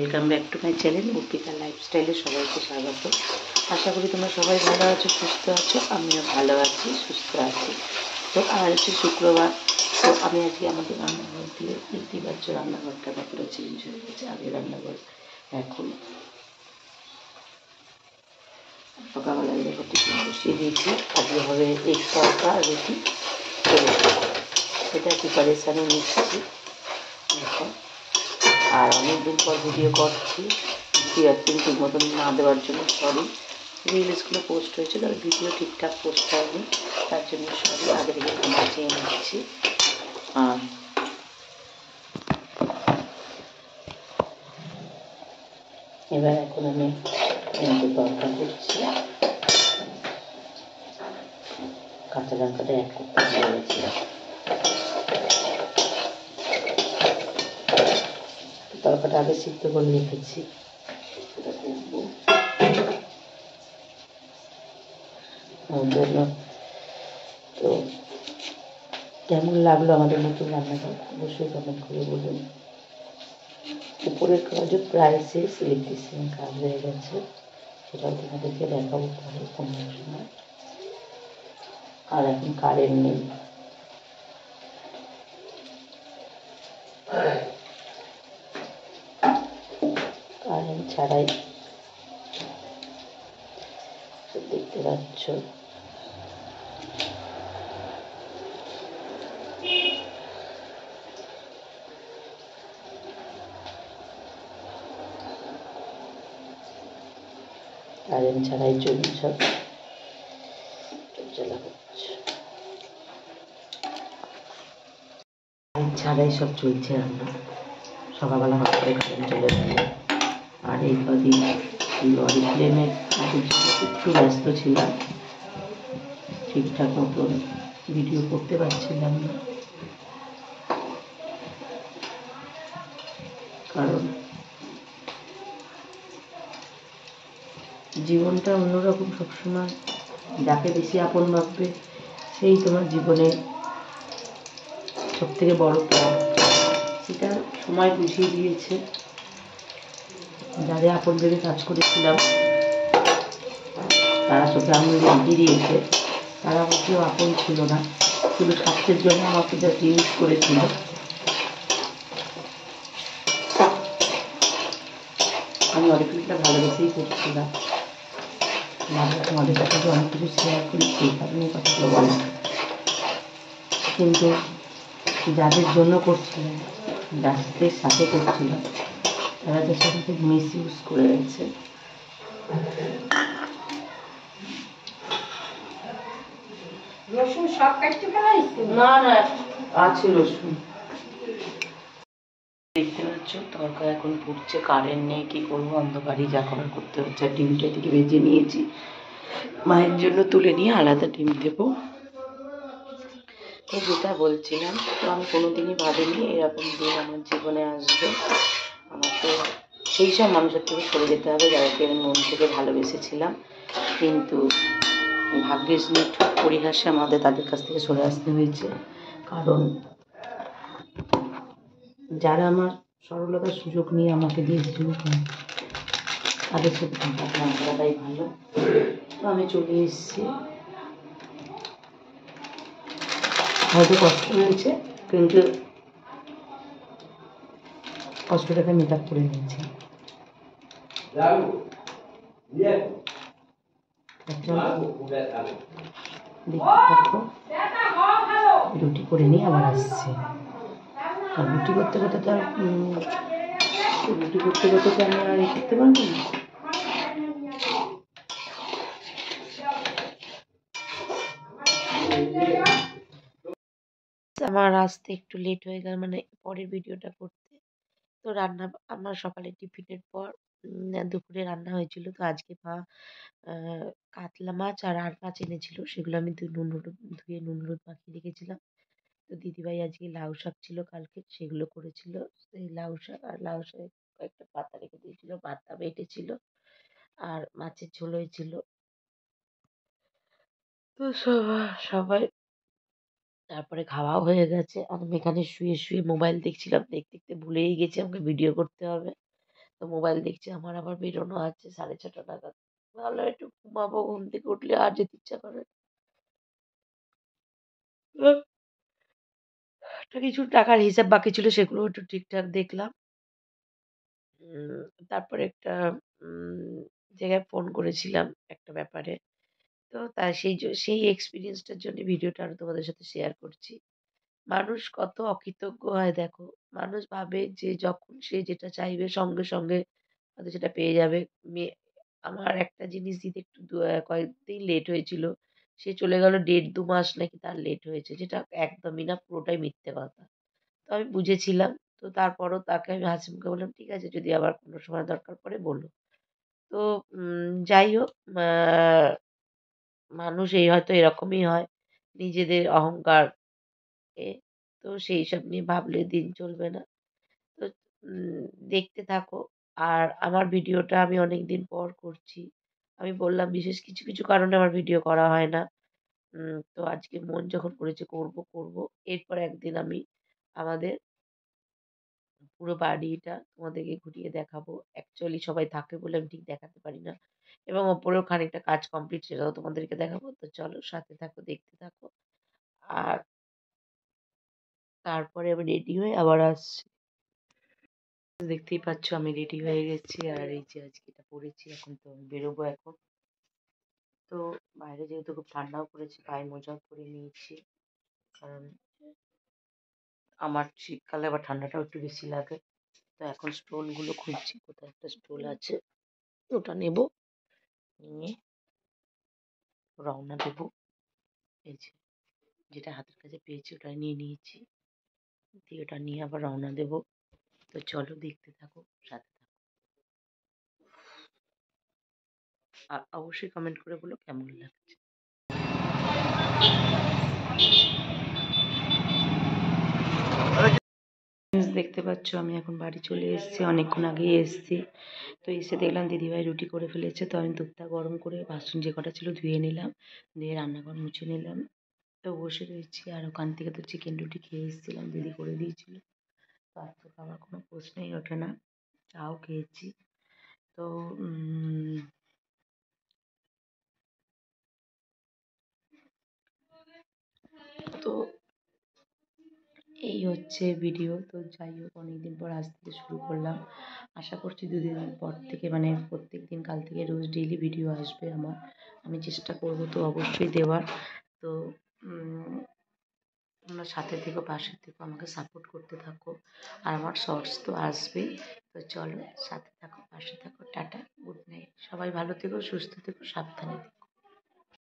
Welcome back to my channel Arpita লাইফস্টাইলে সবাইকে স্বাগত। আশা করি তোমরা সবাই ভালো আছো, সুস্থ আছো। আমিও ভালো আছি, সুস্থ আছি। তো আজ হচ্ছে শুক্রবার। তো আমি আজকে আমাদের রান্নাঘর দিয়ে দেখতেই পাচ্ছ, রান্নাঘরটা পুরো চেঞ্জ হয়ে গেছে। আগে রান্নাঘর এখন সকালবেলায় দেখো টিফিন বসিয়ে দিয়েছি। আজকে হবে এগ তড়কা রুটি, সেটা প্রিপারেশানে নিচ্ছি এখন। আর অনেকদিন পর ভিডিও করছি, ঠিক মতন না দেওয়ার জন্য সরি। রিলসগুলো পোস্ট হয়েছে, তবে ভিডিও ঠিকঠাক পোস্ট হয়নি, তার জন্য সরি। আগে থেকে ক্ষমা চেয়ে নিচ্ছি। এবার এখন আমি তরকা করছি। কাঁচা লঙ্কাটা অ্যাড করতে বলেছিলাম। তরকাটা আগে সিদ্ধ করে রেখেছি, সেটা করবো। ওর জন্য তো কেমন লাগলো আমাদের নতুন রান্নাটা অবশ্যই কমেন্ট করে বলুন। উপরের কাজও প্রায় শেষ, ইলেকট্রিশিয়ান কাজ হয়ে গেছে, সেটাও তোমাদেরকে দেখাবো পরে কোনো সময়। আর এখন কারেন্ট নেই, কারেন্ট ছাড়াই দেখতে পাচ্ছ কারেন্ট ছাড়াই চলছে, সব জ্বালা হচ্ছে। কারেন্ট ছাড়াই সব চলছে রান্না। সকালবেলা হঠাৎ করে কারেন্ট চলে গেল। আর এই কদিন লরি প্লেনের একটু ব্যস্ত ছিলাম, ঠিকঠাক মতন ভিডিও করতে পারছিলাম না, কারণ জীবনটা অন্যরকম। সবসময় যাকে বেশি আপন ভাববে সেই তোমার জীবনে সব থেকে বড় পথ, সেটা সময় বুঝিয়ে দিয়েছে। যাদের আপন ভেবে কাজ করেছিলাম তারা চোখে আঙুল দিয়ে দিয়েছে, তারা আমার কেউ আপন ছিল না, শুধু স্বার্থের জন্য আমাকে জাস্ট ইউজ করেছিল। আমি অনেকটা ভালোবেসেই করছিলাম, আমাদের কাছে যে অনেক কিছু শেয়ার করি সেই কারণে কথাগুলো বলে। কিন্তু যাদের জন্য করছিলাম, যাদের সাথে করছিলাম, তারা তার সাথে খুব মিস ইউজ করে গেছে। রসুন সব কাটতে ফেলাইছে? না না, আছে রসুন। দেখতে পাচ্ছ তরকা এখন ফুটছে, কারেন্ট নেই, কি করবো, অন্ধকারই যা করার করতে হচ্ছে। আর ডিমটা থেকে ভেজে নিয়েছি, মায়ের জন্য তুলে নিয়ে আলাদা ডিম দেবো। তো যেটা বলছিলাম, তো আমি কোনোদিনই ভাবিনি এরকম দিন আমার জীবনে আসবে। আমাকে সেই সব মানুষের থেকে সরে যেতে হবে যাদেরকে আমি মন থেকে ভালোবেসেছিলাম, কিন্তু ভাগ্যের নিঠুর পরিহাসে আমাদের তাদের কাছ থেকে সরে আসতে হয়েছে। কারণ যারা আমার সরলতার সুযোগ নিয়ে আমাকে দিয়েছিল, তাদের সাথে কন্ট্যাক্ট না করাটাই ভালো। তো আমি চলে এসেছি, হয়তো কষ্ট হয়েছে, কিন্তু কষ্টটাকে মেক আপ করে নিয়েছি। রুটি করে নিয়ে আবার আসছে। আর রুটি করতে করতে তো আর আমি আর করতে পারবো না। আমার আসতে একটু লেট হয়ে গেল, মানে পরের ভিডিওটা করতে। তো রান্না আমার সকালে টিফিনের পর দুপুরে রান্না হয়েছিল। তো আজকে মা কাতলা মাছ আর মাছ এনেছিল, সেগুলো আমি ধুয়ে নুন হলুদ মাখিয়ে রেখেছিলাম। তো দিদিভাই আজকে লাউ শাক ছিল কালকে, সেগুলো করেছিল। সেই লাউ শাক আর লাউ শাক কয়েকটা পাতা রেখে দিয়েছিল, পাতা বেটেছিল, আর মাছের ঝোল হয়েছিল। তো সবাই তারপরে খাওয়াও হয়ে গেছে। আর আমি এখানে শুয়ে শুয়ে মোবাইল দেখছিলাম, দেখতে দেখতে ভুলেই গেছি আমাকে ভিডিও করতে হবে। তো মোবাইল দেখছি, আমার আবার বেরোনো আছে 6:30 নাগাদ। ভাবলাম একটু ঘুমাবো, ঘুম থেকে উঠলে আর যেতে ইচ্ছা করে না। একটা কিছু টাকার হিসাব বাকি ছিল, সেগুলো একটু ঠিকঠাক দেখলাম। উম তারপরে একটা উম জায়গায় ফোন করেছিলাম একটা ব্যাপারে। তো সেই এক্সপেরিয়েন্সটার জন্য ভিডিওটা আরো তোমাদের সাথে শেয়ার করছি। মানুষ কত অকৃতজ্ঞ হয় দেখো। মানুষ ভাবে যে যখন সে যেটা চাইবে সঙ্গে, সঙ্গে হয়তো সেটা পেয়ে যাবে। মে আমার একটা জিনিস দিতে একটু কয়েকদিন লেট হয়েছিল। সে চলে গেল ১.৫-২ মাস নাকি তার লেট হয়েছে। যেটা একদমই না, পুরোটাই মিথ্যে কথা। তো আমি বুঝেছিলাম। তো তারপরও তাকে আমি হাসিমুখে বললাম, "ঠিক আছে, যদি আবার কোনো সময় দরকার পড়ে বলো।" তো যাই হোক, মানুষ হয়তো এরকমই হয়। নিজেদের অহংকার এ তো সেইসব নিয়ে ভাবলে দিন চলবে না। তো উম দেখতে থাকো। আর আমার ভিডিওটা আমি অনেকদিন পর করছি। আমি বললাম বিশেষ কিছু, কিছু কারণে আমার ভিডিও করা হয় না। তো আজকে মন যখন করেছে করব, করব। এরপর একদিন আমি আমাদের পুরো বাড়িটা তোমাদেরকে ঘুরিয়ে দেখাবো। অ্যাকচুয়ালি সবাই থাকে বলে আমি ঠিক দেখাতে পারি না। এবং ওপরেও খানিকটা কাজ কমপ্লিট, সেটাও তোমাদেরকে দেখাবো। তো চলো সাথে থাকো, দেখতে থাকো। আর তারপরে আমি রেডি হয়ে আবার আসছি। দেখতেই পাচ্ছ আমি রেডি হয়ে গেছি। আর এই যে আজকে এটা পরেছি। এখন তো আমি বেরোবো এখন। তো বাইরে যেহেতু খুব ঠান্ডাও পড়েছে, পায়ে মোজাও পরে নিয়েছি। কারণ আমার শীতকালে আবার ঠান্ডাটাও একটু বেশি লাগে। তো এখন স্টোলগুলো খুঁজছি, কোথায় একটা স্টোল আছে, ওটা নেব। নিয়ে রওনা দেবো। এই যে যেটা হাতের কাছে পেয়েছি ওটা নিয়ে নিয়েছি। দিয়ে ওটা নিয়ে আবার রওনা দেবো। তো চলো দেখতে থাকো, সাথে থাকো। আর অবশ্যই কমেন্ট করে বলো কেমন লাগছে। দেখতে পাচ্ছ আমি এখন বাড়ি চলে এসেছি, অনেকক্ষণ আগেই এসেছি। তো এসে দেখলাম দিদিভাই রুটি করে ফেলেছে। তো আমি দুধটা গরম করে বাসন যে কটা ছিল ধুয়ে নিলাম, দিয়ে রান্নাঘর মুছে নিলাম। তো বসে রয়েছি। আর ওখান থেকে তো চিকেন রুটি খেয়ে এসেছিলাম, দিদি করে দিয়েছিল। তো আর তো খাওয়ার কোনো প্রশ্নই ওঠে না। চাও খেয়েছি। তো তো এই হচ্ছে ভিডিও। তো যাই হোক, অনেকদিন পর আজ থেকে শুরু করলাম। আশা করছি দুদিন পর থেকে, মানে প্রত্যেক দিন কাল থেকে রোজ ডেইলি ভিডিও আসবে আমার। আমি চেষ্টা করব তো অবশ্যই দেওয়ার। তো তোমরা সাথে থেকো, পাশে থেকো, আমাকে সাপোর্ট করতে থাকো। আর আমার শর্টস তো আসবেই। তো চলো সাথে থাকো, পাশে থাকো। Tata, good night. সবাই ভালো থেকো, সুস্থ থেকো, সাবধানে থেকো।